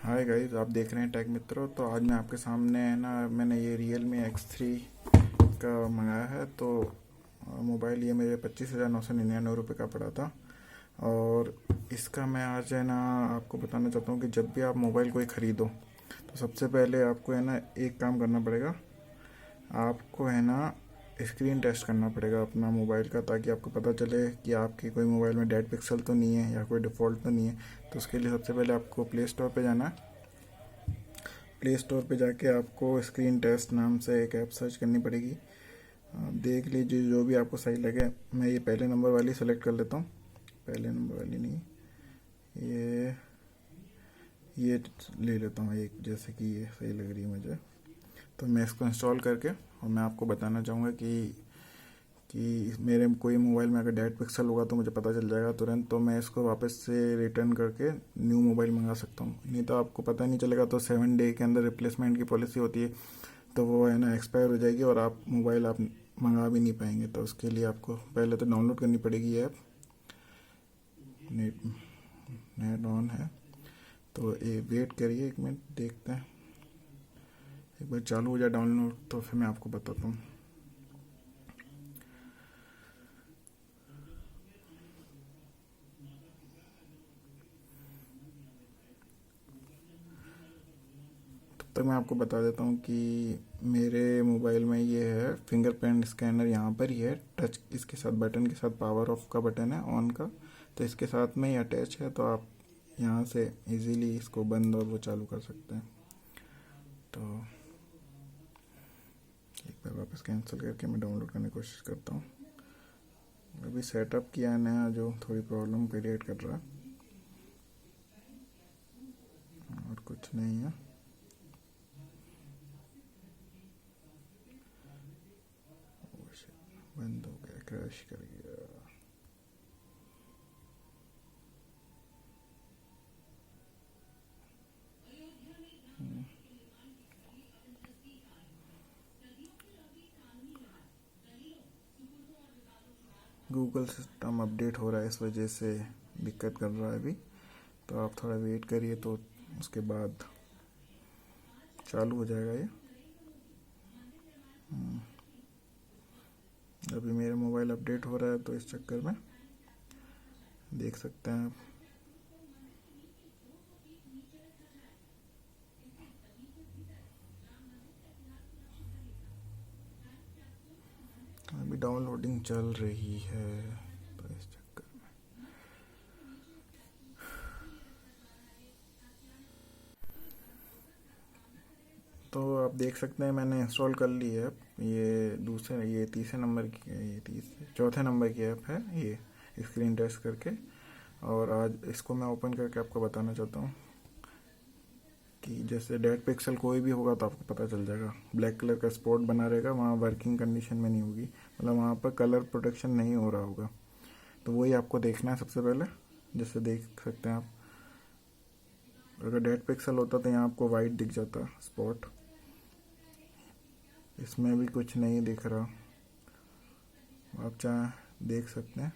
Hi guys, आप देख रहे हैं टेक मित्रों। तो आज मैं आपके सामने है ना, मैंने ये Realme X3 का मंगाया है। तो मोबाइल ये मेरे 25,999 रुपये का पड़ा था। और इसका मैं आज है ना आपको बताना चाहता हूँ कि जब भी आप मोबाइल कोई ख़रीदो तो सबसे पहले आपको है ना एक काम करना पड़ेगा। आपको है ना स्क्रीन टेस्ट करना पड़ेगा अपना मोबाइल का, ताकि आपको पता चले कि आपके कोई मोबाइल में डेड पिक्सल तो नहीं है या कोई डिफ़ॉल्ट तो नहीं है। तो उसके लिए सबसे पहले आपको प्ले स्टोर पे जाना है। प्ले स्टोर पे जाके आपको स्क्रीन टेस्ट नाम से एक ऐप सर्च करनी पड़ेगी। आप देख लीजिए जो भी आपको सही लगे। मैं ये पहले नंबर वाली सेलेक्ट कर लेता हूँ। पहले नंबर वाली नहीं, ये ये ले लेता हूँ एक, जैसे कि ये सही लग रही है मुझे। तो मैं इसको इंस्टॉल करके और मैं आपको बताना चाहूँगा कि मेरे कोई मोबाइल में अगर डेड पिक्सल होगा तो मुझे पता चल जाएगा तुरंत। तो मैं इसको वापस से रिटर्न करके न्यू मोबाइल मंगा सकता हूँ। नहीं तो आपको पता नहीं चलेगा। तो 7 डे के अंदर रिप्लेसमेंट की पॉलिसी होती है, तो वो है ना एक्सपायर हो जाएगी और आप मोबाइल मंगा भी नहीं पाएंगे। तो उसके लिए आपको पहले तो डाउनलोड करनी पड़ेगी ये ऐप। नेट नेट ऑन है तो ये वेट करिए 1 मिनट, देखते हैं। एक बार चालू हो जाए डाउनलोड तो फिर मैं आपको बताता हूँ। तब मैं आपको बता देता हूँ कि मेरे मोबाइल में ये है फिंगरप्रिंट स्कैनर। यहाँ पर ही है टच, इसके साथ बटन के साथ पावर ऑफ का बटन है ऑन का, तो इसके साथ में ही अटैच है। तो आप यहाँ से इजीली इसको बंद और वो चालू कर सकते हैं। तो एक बार वापस कैंसिल करके मैं डाउनलोड करने की कोशिश करता हूँ। अभी सेटअप किया है नया, जो थोड़ी प्रॉब्लम क्रिएट कर रहा है, और कुछ नहीं है। बंद हो गया, क्रैश कर गया। गूगल सिस्टम अपडेट हो रहा है, इस वजह से दिक्कत कर रहा है अभी। तो आप थोड़ा वेट करिए, तो उसके बाद चालू हो जाएगा ये। अभी मेरा मोबाइल अपडेट हो रहा है, तो इस चक्कर में देख सकते हैं आप। अभी डाउनलोडिंग चल रही है, तो इस चक्कर में तो आप देख सकते हैं मैंने इंस्टॉल कर ली है। ये तीसरे नंबर की, ये चौथे नंबर की ऐप है ये, स्क्रीन टेस्ट करके। और आज इसको मैं ओपन करके आपको बताना चाहता हूँ कि जैसे डेड पिक्सल कोई भी होगा तो आपको पता चल जाएगा। ब्लैक कलर का स्पॉट बना रहेगा, वहाँ वर्किंग कंडीशन में नहीं होगी, मतलब वहाँ पर कलर प्रोटेक्शन नहीं हो रहा होगा। तो वही आपको देखना है सबसे पहले। जैसे देख सकते हैं आप, अगर डेड पिक्सल होता तो यहाँ आपको वाइट दिख जाता स्पॉट। इसमें भी कुछ नहीं दिख रहा, आप चाहे देख सकते हैं।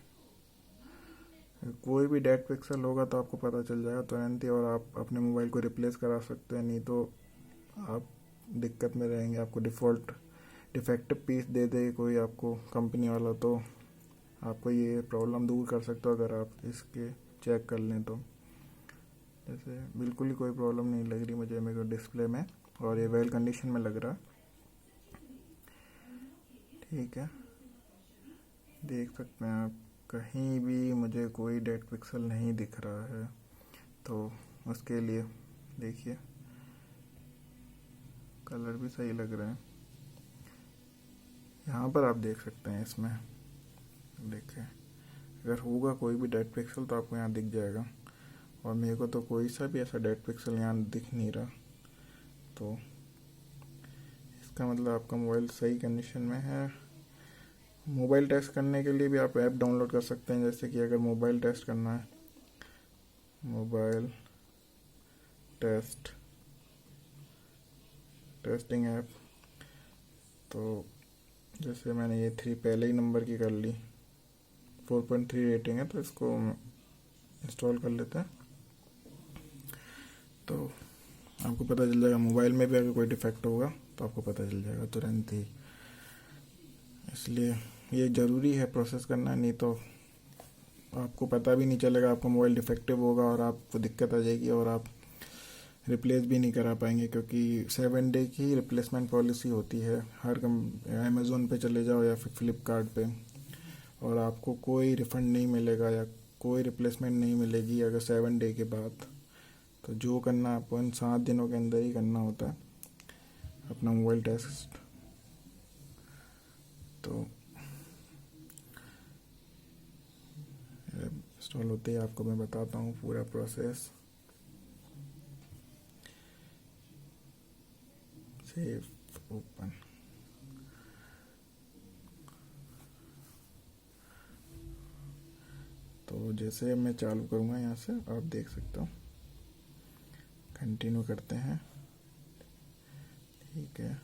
कोई भी डेड पिक्सल होगा तो आपको पता चल जाएगा तुरंत ही, और आप अपने मोबाइल को रिप्लेस करा सकते हैं। नहीं तो आप दिक्कत में रहेंगे। आपको डिफेक्टिव पीस दे दे कोई आपको कंपनी वाला, तो आपको ये प्रॉब्लम दूर कर सकते हो अगर आप इसके चेक कर लें तो। जैसे बिल्कुल ही कोई प्रॉब्लम नहीं लग रही मुझे मेरे को डिस्प्ले में, और ये वेल कंडीशन में लग रहा है। ठीक है, देख सकते हैं आप, कहीं भी मुझे कोई डेड पिक्सल नहीं दिख रहा है। तो उसके लिए देखिए, कलर भी सही लग रहे हैं। यहाँ पर आप देख सकते हैं, इसमें देखें, अगर होगा कोई भी डेड पिक्सल तो आपको यहाँ दिख जाएगा। और मेरे को तो कोई सा भी ऐसा डेड पिक्सल यहाँ दिख नहीं रहा। तो इसका मतलब आपका मोबाइल सही कंडीशन में है। मोबाइल टेस्ट करने के लिए भी आप ऐप डाउनलोड कर सकते हैं। जैसे कि अगर मोबाइल टेस्ट करना है, मोबाइल टेस्टिंग ऐप, तो जैसे मैंने ये 3 पहले ही नंबर की कर ली, 4.3 रेटिंग है, तो इसको इंस्टॉल कर लेते हैं। तो आपको पता चल जाएगा। मोबाइल में भी अगर कोई डिफेक्ट होगा तो आपको पता चल जाएगा तुरंत ही। इसलिए ये ज़रूरी है प्रोसेस करना, नहीं तो आपको पता भी नहीं चलेगा आपका मोबाइल डिफेक्टिव होगा और आपको दिक्कत आ जाएगी और आप रिप्लेस भी नहीं करा पाएंगे, क्योंकि 7 डे की रिप्लेसमेंट पॉलिसी होती है हर अमेज़ोन पे चले जाओ या फिर फ्लिपकार्ट पे, और आपको कोई रिफ़ंड नहीं मिलेगा या कोई रिप्लेसमेंट नहीं मिलेगी अगर 7 डे के बाद। तो जो करना आपको इन 7 दिनों के अंदर ही करना होता है अपना मोबाइल टेस्ट। तो इंस्टॉल होते ही आपको मैं बताता हूँ पूरा प्रोसेस। Save, open. तो जैसे मैं चालू करूँगा यहाँ से आप देख सकते हो। कंटिन्यू करते हैं, ठीक है।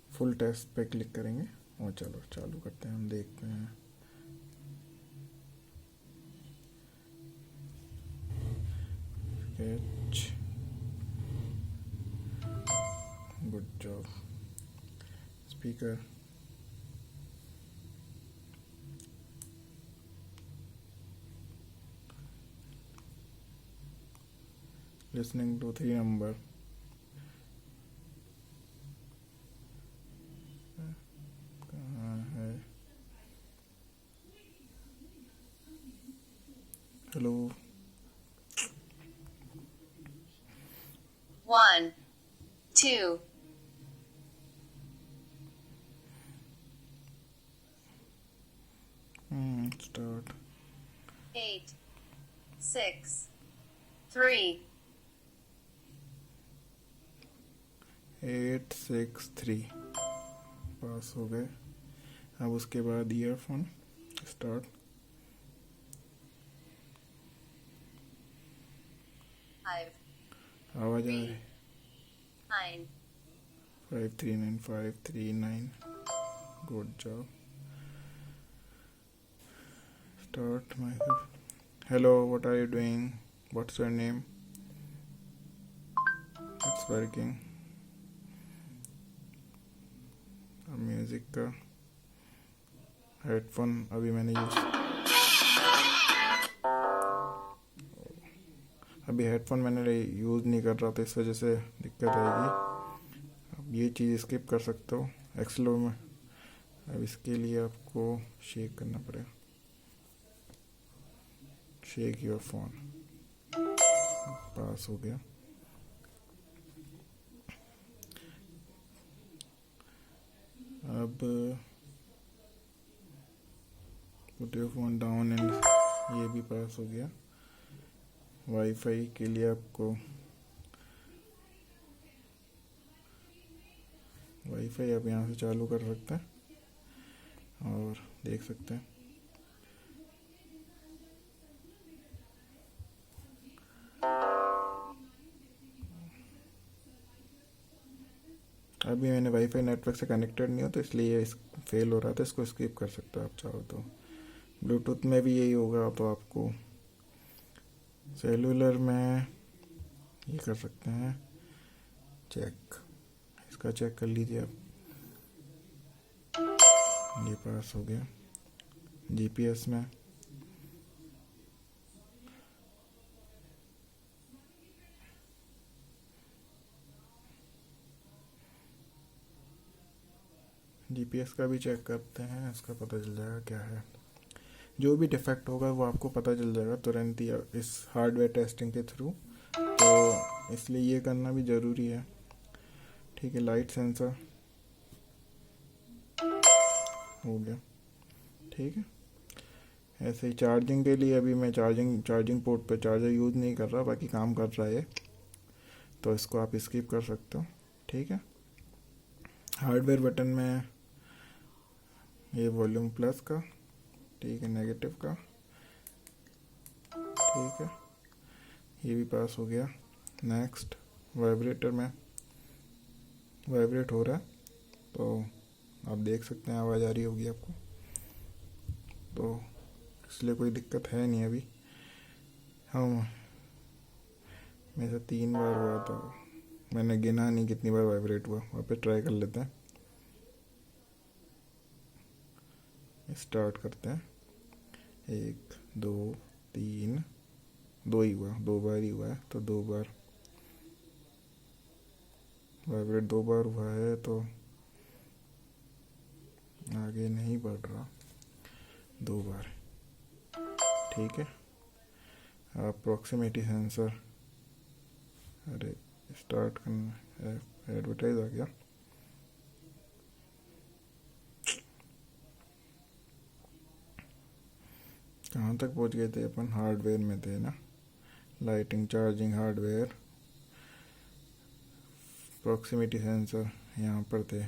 फुल टेस्ट पे क्लिक करेंगे और चलो चालू करते हैं। हम देखते हैं sketch, good job. Speaker, listening to 3 number, कहाँ है, हेलो, 1, 2, स्टार्ट। 8, 6, 3, 8 6 3 पास हो गए। अब उसके बाद ईयरफोन, स्टार्ट। 5, आवाज़ आ रही, 9, 539539, good job. Start my, hello, what are you doing, what's your name, it's working. अब म्यूज़िक का हेडफोन अभी मैंने हेडफोन मैंने यूज़ नहीं कर रहा था, इस वजह से दिक्कत आएगी। अब ये चीज़ स्किप कर सकते हो एक्सलो में। अब इसके लिए आपको शेक करना पड़ेगा, शेक योर फोन। पास हो गया। अब put your phone down and, ये भी पास हो गया। वाईफाई के लिए आपको वाईफाई आप यहाँ से चालू कर सकते हैं और देख सकते हैं। अभी मैंने वाईफाई नेटवर्क से कनेक्टेड नहीं हो तो इसलिए फेल हो रहा था, इसको स्किप कर सकते हो आप चाहो तो। ब्लूटूथ में भी यही होगा, तो आपको सेलुलर में ये कर सकते हैं चेक, इसका चेक कर लीजिए आप। ये पास हो गया। जीपीएस में जीपीएस का भी चेक करते हैं, इसका पता चल जाएगा क्या है। जो भी डिफेक्ट होगा वो आपको पता चल जाएगा तुरंत ही इस हार्डवेयर टेस्टिंग के थ्रू, तो इसलिए ये करना भी ज़रूरी है, ठीक है। लाइट सेंसर हो गया, ठीक है। ऐसे ही चार्जिंग के लिए अभी मैं चार्जिंग पोर्ट पे चार्जर यूज़ नहीं कर रहा, बाकी काम कर रहा है, तो इसको आप स्किप कर सकते हो, ठीक है। हार्डवेयर बटन में ये वॉल्यूम प्लस का, ठीक है, नेगेटिव का, ठीक है, ये भी पास हो गया। नेक्स्ट, वाइब्रेटर में वाइब्रेट हो रहा है तो आप देख सकते हैं, आवाज़ आ रही होगी आपको, तो इसलिए कोई दिक्कत है नहीं अभी। हाँ, मेरे से 3 बार हुआ था, मैंने गिना नहीं कितनी बार वाइब्रेट हुआ। वापस ट्राई कर लेते हैं, स्टार्ट करते हैं। 1 2 3, 2 ही हुआ, 2 बार ही हुआ है, तो 2 बार वाइब्रेट 2 बार हुआ है, तो आगे नहीं बढ़ रहा। 2 बार, ठीक है। प्रॉक्सिमिटी सेंसर, अरे स्टार्ट करना, एडवर्टाइज आ गया। कहाँ तक पहुँच गए थे अपन? हार्डवेयर में थे ना, lighting, charging hardware, proximity sensor यहाँ पर थे।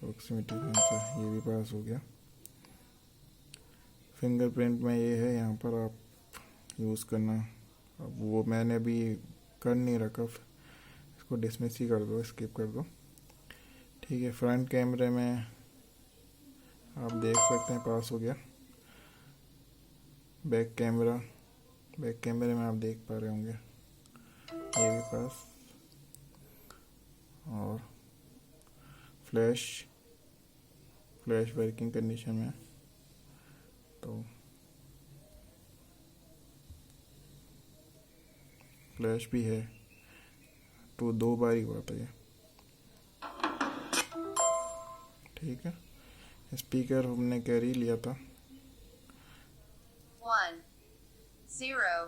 प्रॉक्सिमिटी सेंसर ये भी पास हो गया। फिंगरप्रिंट में ये है, यहाँ पर आप यूज़ करना। अब वो मैंने अभी कर नहीं रखा, इसको डिसमिस ही कर दो, स्किप कर दो, ठीक है। फ्रंट कैमरे में आप देख सकते हैं पास हो गया। बैक कैमरे में आप देख पा रहे होंगे, ये भी पास। और फ्लैश वर्किंग कंडीशन में, तो फ्लैश भी है, तो 2 बार ही हुआ था ये, ठीक है। स्पीकर हमने कैरी लिया था, 1 0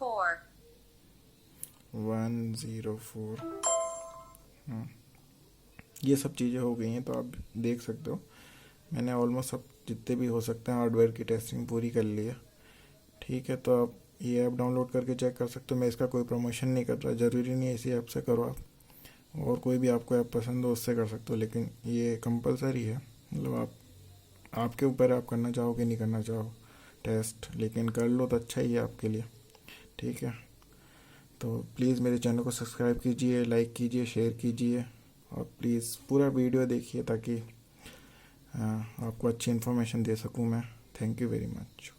4 104। हाँ, ये सब चीज़ें हो गई हैं, तो आप देख सकते हो मैंने ऑलमोस्ट सब जितने भी हो सकते हैं हार्डवेयर की टेस्टिंग पूरी कर ली है, ठीक है। तो आप ये ऐप डाउनलोड करके चेक कर सकते हो। मैं इसका कोई प्रमोशन नहीं कर रहा, ज़रूरी नहीं है इसी ऐप से करो आप, और कोई भी आपको ऐप पसंद हो उससे कर सकते हो, लेकिन ये कंपलसरी है। मतलब आपके ऊपर आप करना चाहो कि नहीं करना चाहो टेस्ट, लेकिन कर लो तो अच्छा ही है आपके लिए, ठीक है। तो प्लीज़ मेरे चैनल को सब्सक्राइब कीजिए, लाइक कीजिए, शेयर कीजिए, और प्लीज़ पूरा वीडियो देखिए ताकि आपको अच्छी इन्फॉर्मेशन दे सकूँ मैं। Thank you very much.